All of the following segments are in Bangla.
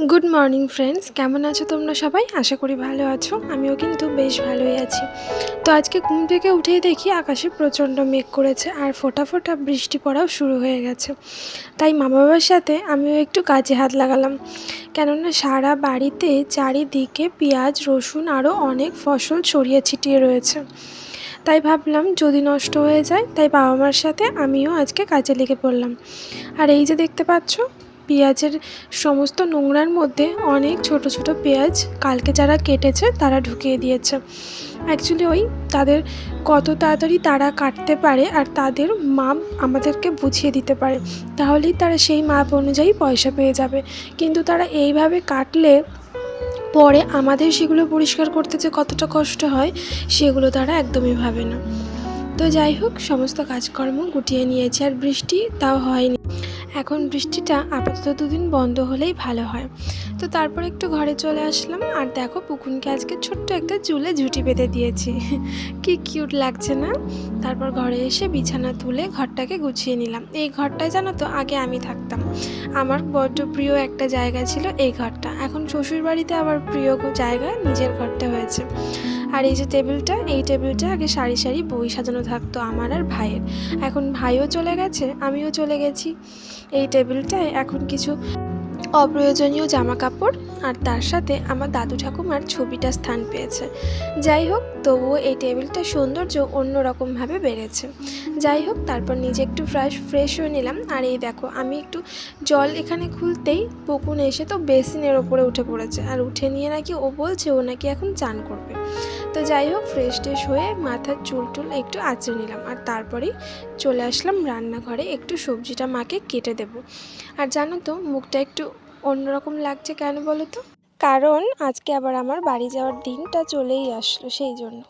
গুড মর্নিং ফ্রেন্ডস, কেমন আছো তোমরা সবাই? আশা করি ভালো আছো। আমিও কিন্তু বেশ ভালোই আছি। তো আজকে ঘুম থেকে উঠেই দেখি আকাশে প্রচণ্ড মেঘ করেছে আর ফোঁটা ফোঁটা বৃষ্টি পড়াও শুরু হয়ে গেছে। তাই মা বাবার সাথে আমিও একটু কাজে হাত লাগালাম, কেননা সারা বাড়িতে চারিদিকে পেঁয়াজ, রসুন আরও অনেক ফসল ছড়িয়ে ছিটিয়ে রয়েছে। তাই ভাবলাম যদি নষ্ট হয়ে যায়, তাই বাবা মার সাথে আমিও আজকে কাজে লেগে পড়লাম। আর এই যে দেখতে পাচ্ছ, পেঁয়াজের সমস্ত নোংরার মধ্যে অনেক ছোট ছোট পেঁয়াজ কালকে যারা কেটেছে তারা ঢুকিয়ে দিয়েছে। অ্যাকচুয়ালি তাদের কত তাড়াতাড়ি তারা কাটতে পারে আর তাদের মাপ আমাদেরকে বুঝিয়ে দিতে পারে, তাহলেই তারা সেই মাপ অনুযায়ী পয়সা পেয়ে যাবে। কিন্তু তারা এইভাবে কাটলে পরে আমাদের সেগুলো পরিষ্কার করতে যে কতটা কষ্ট হয়, সেগুলো তারা একদমই ভাবে না। তো যাই হোক, সমস্ত কাজকর্ম গুটিয়ে নিয়েছি। আর বৃষ্টি তাও হয়নি, এখন বৃষ্টিটা আপাতত 2 দিন বন্ধ হলেই ভালো হয়। তো তারপর একটু ঘরে চলে আসলাম, আর দেখো পুকুনকে আজকে ছোট্ট একটা চুলে ঝুঁটি বেঁধে দিয়েছি। কি কিউট লাগছে না? তারপর ঘরে এসে বিছানা তুলে ঘরটাকে গুছিয়ে নিলাম। এই ঘরটায় জানো তো আগে আমি থাকতাম, আমার বড্ড প্রিয় একটা জায়গা ছিল এই ঘরটা। এখন শ্বশুর বাড়িতে আমার প্রিয় জায়গা নিজের ঘরটা হয়েছে। আর এই যে টেবিলটা, এই টেবিলটা আগে সারি সারি বই সাজানো থাকতো আমার আর ভাইয়ের। এখন ভাইও চলে গেছে, আমিও চলে গেছি। এই টেবিলটায় এখন কিছু অপ্রয়োজনীয় জামা কাপড় আর তার সাথে আমার দাদু ঠাকুমার ছবিটা স্থান পেয়েছে। যাই হোক, তবুও এই টেবিলটার সৌন্দর্য অন্যরকমভাবে বেড়েছে। যাই হোক, তারপর নিজে একটু ফ্রেশ হয়ে নিলাম। আর এই দেখো, আমি একটু জল এখানে খুলতেই পুকুন এসে তো বেসিনের ওপরে উঠে পড়েছে, আর উঠে নিয়ে নাকি ও বলছে ও নাকি এখন চান করবে। তো যাই হোক, ফ্রেশ ট্রেশ হয়ে মাথার চুল টুল একটু আঁচড়ে নিলাম, আর তারপরেই চলে আসলাম রান্নাঘরে একটু সবজিটা মাকে কেটে দেব। আর জানো তো, মুখটা একটু অন্যরকম লাগছে, কেন বলো তো? কারণ আজকে আবার আমার বাড়ি যাওয়ার দিনটা চলেই আসলো, সেই জন্য।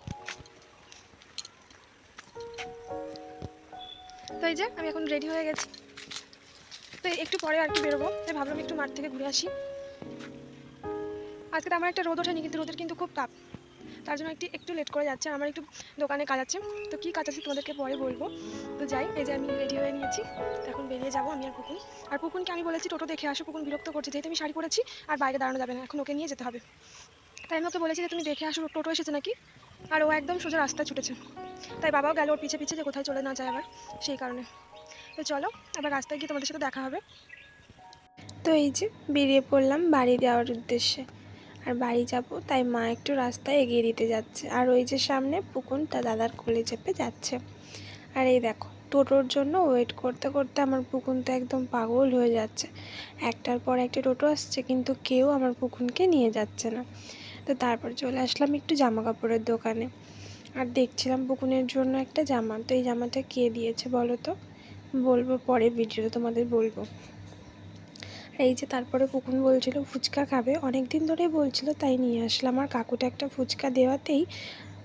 তো এই যে আমি এখন রেডি হয়ে গেছি, তো একটু পরে আর কি বেরোবো। তাই ভাবলাম একটু মাঠ থেকে ঘুরে আসি। আজকে তো আমার একটা রোদ ওঠেনি, কিন্তু রোদের কিন্তু খুব তাপ, তার জন্য একটু লেট করে যাচ্ছে। আমার একটু দোকানে কাজ আছে, তো কী কাজ আছে তোমাদেরকে পরে বলবো। তো যাই, এই যে আমি রেডি হয়ে নিয়েছি, তো এখন বেরিয়ে যাবো আমি আর পুকুন। আর পুকুনকে আমি বলেছি টোটো দেখে আসো, পুকুন বিরক্ত করছে, যেহেতু আমি শাড়ি পরেছি আর বাইরে দাঁড়ানো যাবে না, এখন ওকে নিয়ে যেতে হবে। তাই আমি ওকে বলেছি যে তুমি দেখে আসো টোটো এসেছে নাকি। আর ও একদম সোজা রাস্তায় ছুটেছে, তাই বাবাও গেল ওর পিছে পিছে, যে কোথায় চলে না যায় আবার, সেই কারণে। তো চলো, আবার রাস্তায় গিয়ে তোমাদের সাথে দেখা হবে। তো এই যে বেরিয়ে পড়লাম বাড়ি যাওয়ার উদ্দেশ্যে। আর বাড়ি যাব, তাই মা একটু রাস্তায় এগিয়ে দিতে যাচ্ছে, আর ওই যে সামনে পুকুন তার দাদার কোলে চেপে যাচ্ছে। আর এই দেখো, টোটোর জন্য ওয়েট করতে করতে আমার পুকুন তো একদম পাগল হয়ে যাচ্ছে। একটার পর একটা টোটো আসছে, কিন্তু কেউ আমার পুকুনকে নিয়ে যাচ্ছে না। তো তারপর চলে আসলাম একটু জামা কাপড়ের দোকানে, আর দেখছিলাম পুকুনের জন্য একটা জামা। তো এই জামাটা কে দিয়েছে বলো তো? বলবো পরে ভিডিওতে তোমাদের বলবো। এই যে তারপরে পুকুন বলছিল ফুচকা খাবে, অনেক দিন ধরেই বলছিল, তাই নিয়ে আসলাম। আর কাকুটা একটা ফুচকা দেওয়াতেই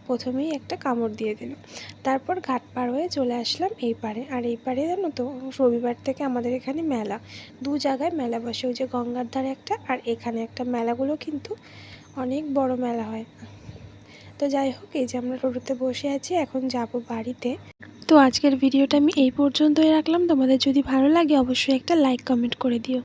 প্রথমেই একটা কামড় দিয়ে দিল। তারপর ঘাট পার হয়ে চলে আসলাম এই পারে। আর এই পারে জানো তো, রবিবার থেকে আমাদের এখানে মেলা, 2 জায়গায় মেলা বসে, ওই যে গঙ্গার ধারে একটা আর এখানে একটা। মেলাগুলো কিন্তু অনেক বড় মেলা হয়। তো যাই হোক, এই যে আমরা টোটোতে বসে আছি, এখন যাব বাড়িতে। তো আজকের ভিডিওটা আমি এই পর্যন্তই রাখলাম। তোমাদের যদি ভালো লাগে অবশ্যই একটা লাইক কমেন্ট করে দিও।